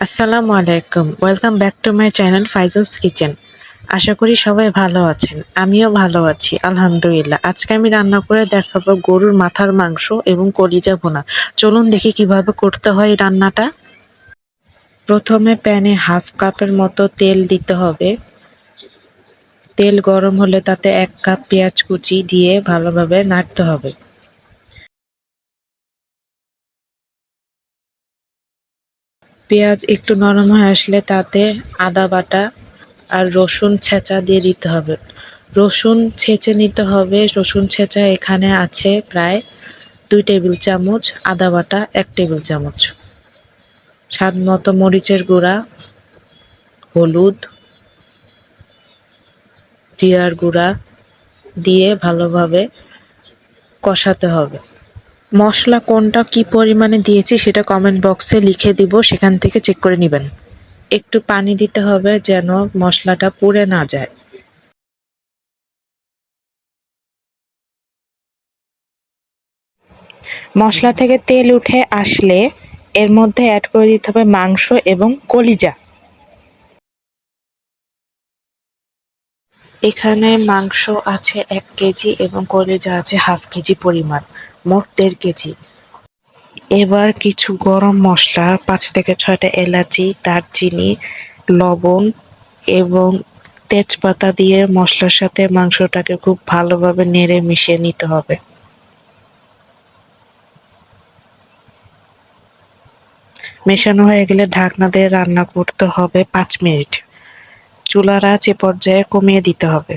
আসসালামু আলাইকুম। Welcome back to my channel Faiza's kitchen. আশা করি সবাই ভালো আছেন। আমিও ভালো আছি আলহামদুলিল্লাহ। আজকে আমি রান্না করে দেখাবো গরুর মাথার মাংস এবং কলিজা ভুনা। চলুন দেখি কিভাবে করতে হয় এই রান্নাটা। প্রথমে প্যানে হাফ কাপের মতো তেল দিতে হবে। তেল গরম হলে তাতে 1 কাপ পেঁয়াজ কুচি দিয়ে ভালোভাবে নাড়তে হবে। পেঁয়াজ একটু নরম হয়ে আসলে তাতে আদা বাটা আর রসুন ছেঁচা দিয়ে দিতে হবে। রসুন ছেঁচে নিতে হবে। রসুন ছেঁচা এখানে আছে প্রায় 2 টেবিল চামচ, আদা বাটা 1 টেবিল চামচ, স্বাদ মতো মরিচের গুঁড়া, হলুদ, জিরার গুঁড়া দিয়ে ভালোভাবে কষাতে হবে। মশলা কোনটা কি পরিমাণে দিয়েছি সেটা কমেন্ট বক্সে লিখে দিব, সেখান থেকে চেক করে নেবেন। একটু পানি দিতে হবে যেন মশলাটা পুড়ে না যায়। মশলা থেকে তেল উঠে আসলে এর মধ্যে অ্যাড করে দিতে হবে মাংস এবং কলিজা। এখানে মাংস আছে 1 কেজি এবং কলিজা আছে হাফ কেজি পরিমাণ, মোট 1.5 কেজি। এবার কিছু গরম মশলা, 5 থেকে 6টা এলাচি, দারচিনি, লবণ এবং তেজপাতা দিয়ে মশলার সাথে মাংসটাকে খুব ভালোভাবে নেড়ে মিশিয়ে নিতে হবে। মেশানো হয়ে গেলে ঢাকনা দিয়ে রান্না করতে হবে 5 মিনিট। চুলার আঁচ এ পর্যায়ে কমিয়ে দিতে হবে।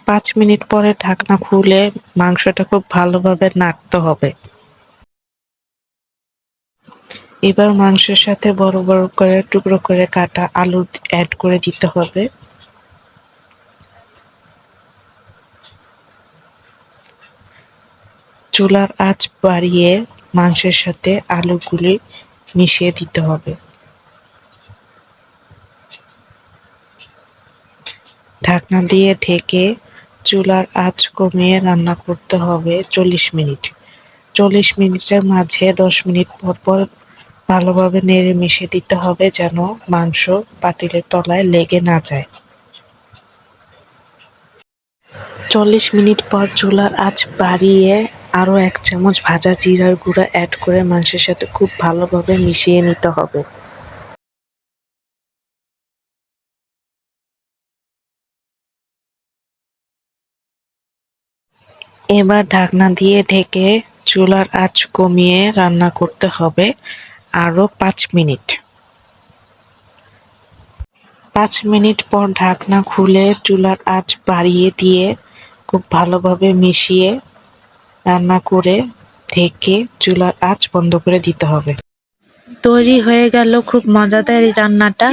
5 মিনিট পরে ঢাকনা খুলে মাংসটা খুব ভালোভাবে নাড়তে হবে। এবার মাংসের সাথে বড় বড় করে টুকরো করে কাটা আলু অ্যাড করে দিতে হবে। চুলার আঁচ বাড়িয়ে মাংসের সাথে আলুগুলি মিশিয়ে দিতে হবে। ঢাকনা দিয়ে ঢেকে চুলার আঁচ কমিয়ে রান্না করতে হবে 40 মিনিট। 40 মিনিটের মাঝে 10 মিনিট পর পর ভালোভাবে নেড়ে মিশিয়ে দিতে হবে যেন মাংস পাতিলের তলায় লেগে না যায়। 40 মিনিট পর চুলার আঁচ বাড়িয়ে আরও 1 চামচ ভাজা জিরার গুঁড়া অ্যাড করে মাংসের সাথে খুব ভালোভাবে মিশিয়ে নিতে হবে। এবার ঢাকনা দিয়ে ঢেকে চুলার আঁচ কমিয়ে রান্না করতে হবে আরও 5 মিনিট। 5 মিনিট পর ঢাকনা খুলে চুলার আঁচ বাড়িয়ে দিয়ে খুব ভালোভাবে মিশিয়ে রান্না করে ঢেকে চুলার আঁচ বন্ধ করে দিতে হবে। তৈরি হয়ে গেল খুব মজাদার এই রান্নাটা।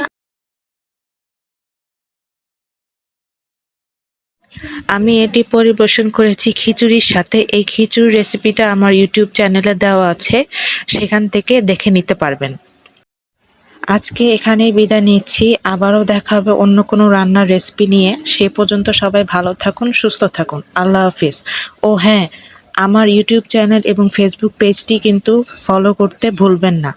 আমি এটি পরিবেশন করেছি খিচুড়ির সাথে। এই খিচুড়ির রেসিপিটা আমার ইউটিউব চ্যানেলে দেওয়া আছে, সেখান থেকে দেখে নিতে পারবেন। আজকে এখানেই বিদায় নিচ্ছি। আবারও দেখা হবে অন্য কোনো রান্নার রেসিপি নিয়ে। সে পর্যন্ত সবাই ভালো থাকুন, সুস্থ থাকুন। আল্লাহ হাফিজ। ও হ্যাঁ, আমার ইউটিউব চ্যানেল এবং ফেসবুক পেজটি কিন্তু ফলো করতে ভুলবেন না।